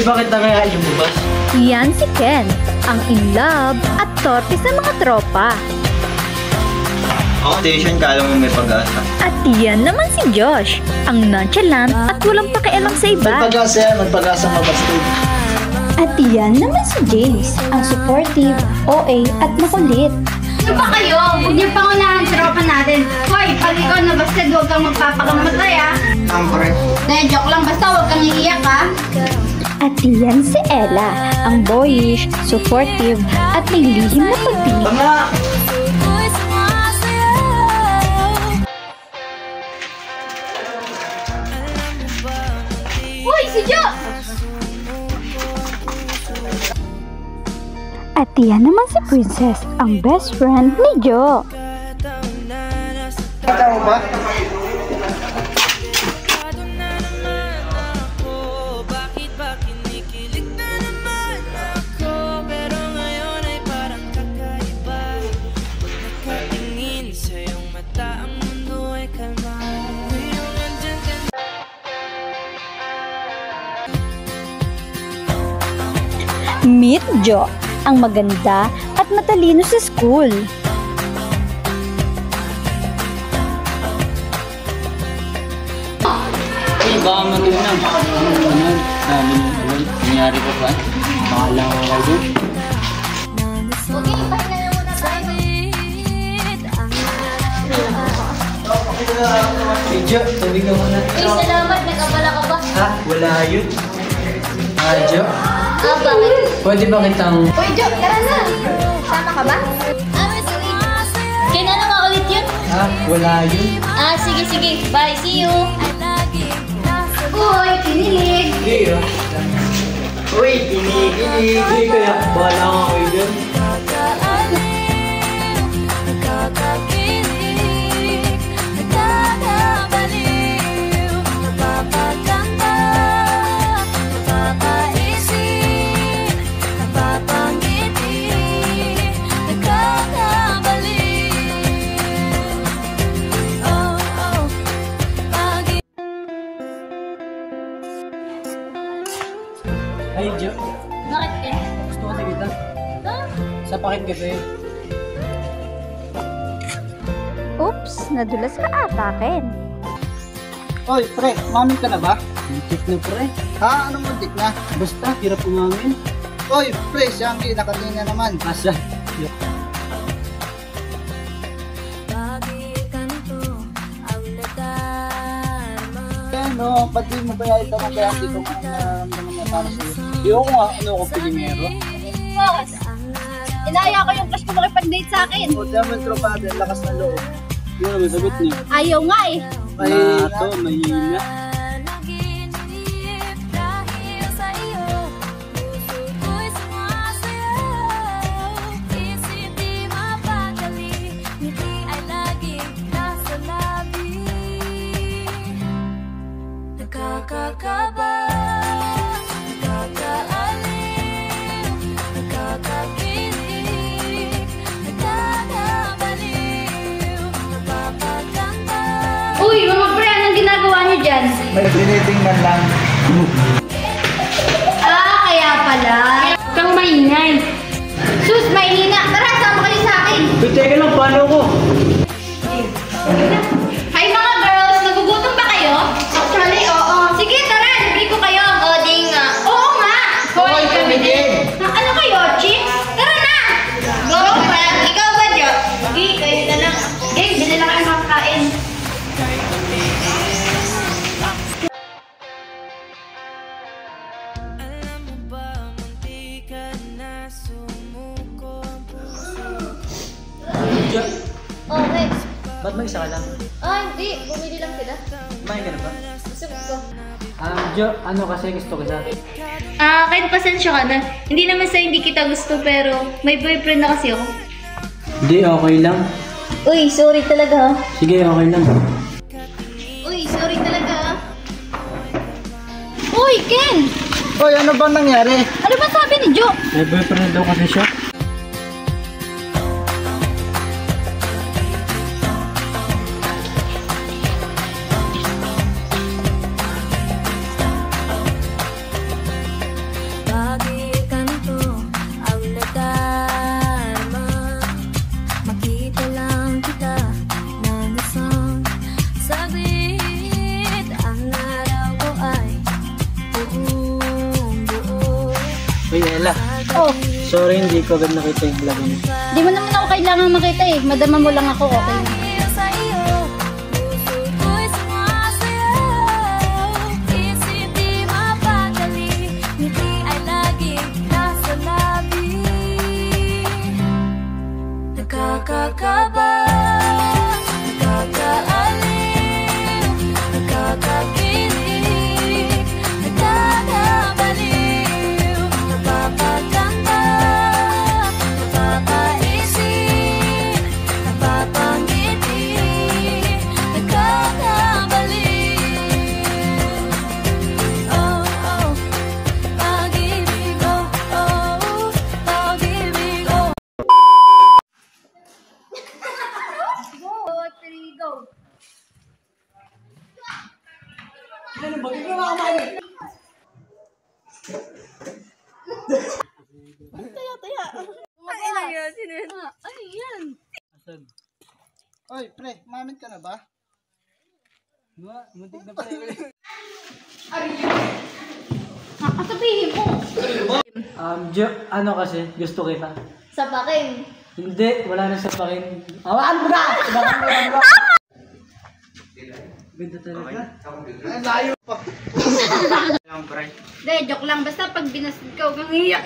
Pwede ba kita kaya lumabas? Yan si Ken, ang in love at torpe sa mga tropa. Station ka, alam mo may pag-asa. At yan naman si Josh, ang nonchalant at walang pakialam sa iba. Magpag-asa yan, magpag-asa mabastid. At yan naman si James, ang supportive, OA at makulit. Ano ba kayo? Huwag niyo pangunahan sa tropa natin. Hoy, pag ikaw nabasted, huwag kang magpapakamatay ah. Siyempre. Joke lang, basta huwag kang iiyak ah. At yan si Ella, ang boyish, supportive at may lihim na pagtingin. Tama! Hoy, si Jo! At yan naman si Princess, ang best friend ni Jo. Kata mo ba? Meet Jo, ang maganda at matalino sa school. Ay, baka matunan. Ano? Sabi niyo, nangyari ko ba? Bahala ko kayo doon. Okay, pahinga na muna tayo. Jo, sabi ka muna. Uy, salamat. Nag-abala ka ba? Ha? Wala yun. Jo? Bakit? Pwede ba kitang... Uy, Jo, tara na. Sama ka ba? Kailan na nga ulit yun? Ha? Wala yun. Sige, sige. Bye, see you. Uy, kinilig. Hindi ah. Uy, kinikilig. Hindi kaya bahala ka kayo dyan. Ay, Jo. Bakit ka? Gusto ko na kita. Sa pakit kasi. Oops, nadulas ka ata, Ken. Oy, pre, umamin ka na ba? Muntik na pre. Ha? Anong muntik na? Basta, hirap umamin. Oy, pre, Shanky, nakatingin na naman. Asa? Ano, pati mo ba ito mo kaya dito mo nararamdaman na para sa'yo? Yung nga, ano ko pilimero? Bakit? Inaya ko yung crush ko makipag-date sa akin. O, diamond tropa din, lakas na loob. Yun naman sagot niyo. Ayaw nga eh. Nato, mahina. Nakakakaba, nakakaaliw, nakakakilig, nakakabaliw, napapaganda. Uy, mga pre, anong ginagawa niyo dyan? May tinitingnan lang. Kaya pala. Huwag kang maingay. Sus, mahina. Tara, sama kayo sa akin. Uy, teka lang, paano ko? Hi mga girls, nagugutom ba kayo? Actually, oo. Sige, tara, libre ko kayo. O, di nga. Oo nga. Hoy, kami din. Ano kayo, chicks? Tara na. Go, Frank. Ikaw ba, Jo? Sige, kayo na lang. Game, bili lang kayo makakain. Jo, Oh, Rex. ba't mag-isa ka lang? Hindi. Bumili lang sila. Kumain ka na ba? Busog ko. Jo, ano kasi gusto ko sa... Kahit pasensya ka na. Hindi naman sa hindi kita gusto pero may boyfriend na kasi ako. Hindi, okay lang. Uy, sorry talaga. Sige, okay lang. Uy, sorry talaga. Uy, Ken! Hoy, ano bang nangyari? Ano ba sabi ni Jo? May boyfriend daw kasi siya. Ella, Oh, sorry hindi ko agad nakita yung vlog mo. di mo naman ako kailangan makita eh. Madama mo lang ako, okay na. Sa iyo, puso ko'y sumasayaw. Isip di mapadali, ngiti ay laging nasa labi. Nakakakaba, nakakaaliw, nakakakilig, nakakabaliw, napapaganda, napapaisip, napapangiti, nakakabaliw. Oh, oh, pag-ibig, oh, oh, pag-ibig, oh. Oy, pre, mamit ka na ba? Muntik na pala ulit. Sabihin mo. Ano kasi, gusto kita. Sa pakin. Hindi, wala na sa pakin. Hawakan mo na! Ganda talaga. Ang layo pa. Hindi, joke lang. Basta pag binasted ka, huwag kang iiyak.